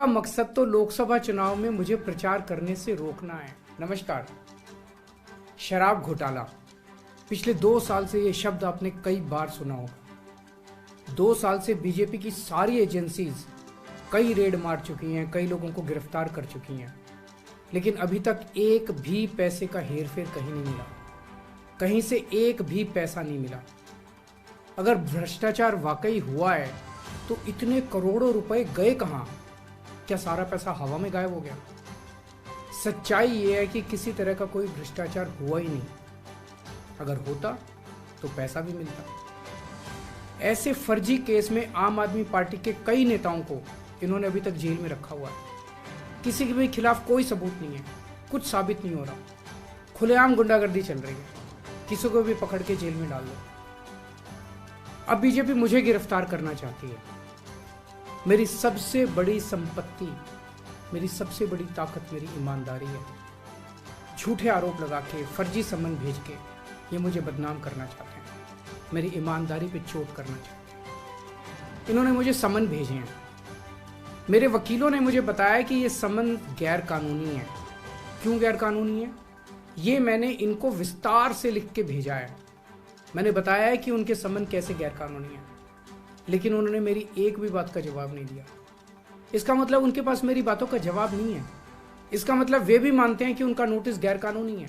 का मकसद तो लोकसभा चुनाव में मुझे प्रचार करने से रोकना है। नमस्कार। शराब घोटाला, पिछले 2 साल से ये शब्द आपने कई बार सुना होगा। 2 साल से बीजेपी की सारी एजेंसीज कई रेड मार चुकी हैं, कई लोगों को गिरफ्तार कर चुकी हैं, लेकिन अभी तक एक भी पैसे का हेरफेर कहीं नहीं मिला, कहीं से एक भी पैसा नहीं मिला। अगर भ्रष्टाचार वाकई हुआ है तो इतने करोड़ों रुपए गए कहाँ? क्या सारा पैसा हवा में गायब हो गया? सच्चाई ये है कि किसी तरह का कोई भ्रष्टाचार हुआ ही नहीं। अगर होता तो पैसा भी मिलता। ऐसे फर्जी केस में आम आदमी पार्टी के कई नेताओं को इन्होंने अभी तक जेल में रखा हुआ है। किसी के भी खिलाफ कोई सबूत नहीं है, कुछ साबित नहीं हो रहा, खुलेआम गुंडागर्दी चल रही है, किसी को भी पकड़ के जेल में डाल दो। अब बीजेपी मुझे गिरफ्तार करना चाहती है। मेरी सबसे बड़ी संपत्ति, मेरी सबसे बड़ी ताकत मेरी ईमानदारी है। झूठे आरोप लगा के, फर्जी सम्मन भेज के ये मुझे बदनाम करना चाहते हैं, मेरी ईमानदारी पे चोट करना चाहते हैं। इन्होंने मुझे सम्मन भेजे हैं। मेरे वकीलों ने मुझे बताया कि ये सम्मन गैर कानूनी है। क्यों गैर कानूनी है? ये मैंने इनको विस्तार से लिख के भेजा है। मैंने बताया है कि उनके सम्मन कैसे गैर कानूनी है, लेकिन उन्होंने मेरी एक भी बात का जवाब नहीं दिया। इसका मतलब उनके पास मेरी बातों का जवाब नहीं है। इसका मतलब वे भी मानते हैं कि उनका नोटिस गैर कानूनी है।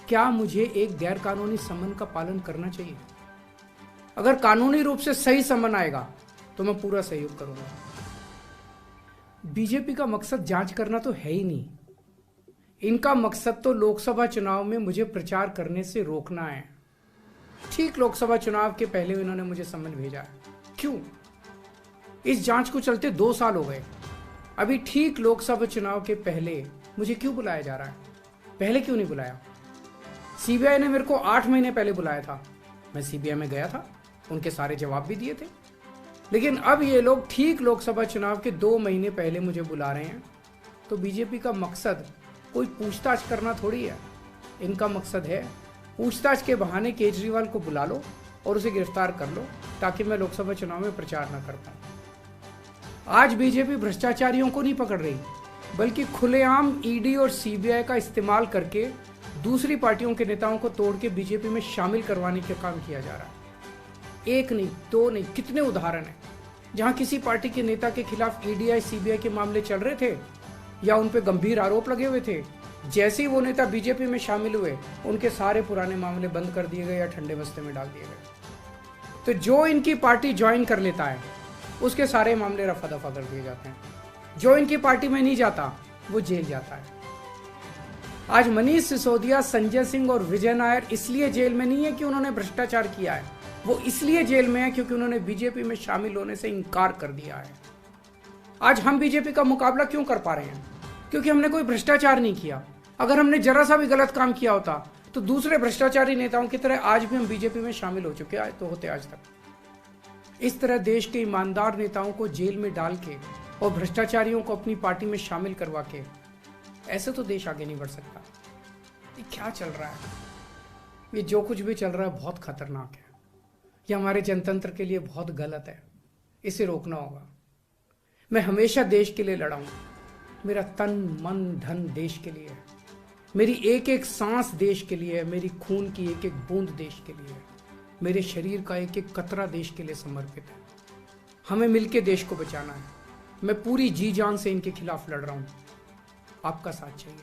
क्या मुझे एक गैर कानूनी सम्मन का पालन करना चाहिए? अगर कानूनी रूप से सही सम्मन आएगा तो मैं पूरा सहयोग करूंगा। बीजेपी का मकसद जांच करना तो है ही नहीं। इनका मकसद तो लोकसभा चुनाव में मुझे प्रचार करने से रोकना है। ठीक लोकसभा चुनाव के पहले इन्होंने मुझे सम्मन भेजा है। क्यों? इस जांच को चलते 2 साल हो गए। अभी ठीक लोकसभा चुनाव के पहले मुझे क्यों बुलाया जा रहा है? पहले क्यों नहीं बुलाया? सीबीआई ने मेरे को 8 महीने पहले बुलाया था। मैं सीबीआई में गया था, उनके सारे जवाब भी दिए थे। लेकिन अब ये लोग ठीक लोकसभा चुनाव के 2 महीने पहले मुझे बुला रहे हैं। तो बीजेपी का मकसद कोई पूछताछ करना थोड़ी है। इनका मकसद है पूछताछ के बहाने केजरीवाल को बुला लो और उसे गिरफ्तार कर लो, ताकि मैं लोकसभा चुनाव में प्रचार न कर पाऊं। आज बीजेपी भ्रष्टाचारियों को नहीं पकड़ रही, बल्कि खुलेआम ईडी और सीबीआई का इस्तेमाल करके दूसरी पार्टियों के नेताओं को तोड़ के बीजेपी में शामिल करवाने का काम किया जा रहा है। एक नहीं, 2 नहीं, कितने उदाहरण हैं जहां किसी पार्टी के नेता के खिलाफ ईडी सीबीआई के मामले चल रहे थे या उन पे गंभीर आरोप लगे हुए थे। जैसे ही वो नेता बीजेपी में शामिल हुए, उनके सारे पुराने मामले बंद कर दिए गए या ठंडे बस्ते में डाल दिए गए। तो जो इनकी पार्टी ज्वाइन कर लेता है, उसके सारे मामले रफा दफा कर दिए जाते हैं। जो इनकी पार्टी में नहीं जाता, वो जेल जाता है। आज मनीष सिसोदिया, संजय सिंह और विजय नायर इसलिए जेल में नहीं है कि उन्होंने भ्रष्टाचार किया है। वो इसलिए जेल में है क्योंकि उन्होंने बीजेपी में शामिल होने से इनकार कर दिया है। आज हम बीजेपी का मुकाबला क्यों कर पा रहे हैं? क्योंकि हमने कोई भ्रष्टाचार नहीं किया। अगर हमने जरा सा भी गलत काम किया होता तो दूसरे भ्रष्टाचारी नेताओं की तरह आज भी हम बीजेपी में शामिल हो चुके तो होते आज तक। इस तरह देश के ईमानदार नेताओं को जेल में डाल के और भ्रष्टाचारियों को अपनी पार्टी में शामिल करवा के ऐसे तो देश आगे नहीं बढ़ सकता। ये क्या चल रहा है? ये जो कुछ भी चल रहा है बहुत खतरनाक है। ये हमारे जनतंत्र के लिए बहुत गलत है। इसे रोकना होगा। मैं हमेशा देश के लिए लड़ा हूं। मेरा तन मन धन देश के लिए है। मेरी एक एक सांस देश के लिए है। मेरी खून की एक एक बूंद देश के लिए है। मेरे शरीर का एक एक कतरा देश के लिए समर्पित है। हमें मिलकर देश को बचाना है। मैं पूरी जी जान से इनके खिलाफ लड़ रहा हूं। आपका साथ चाहिए।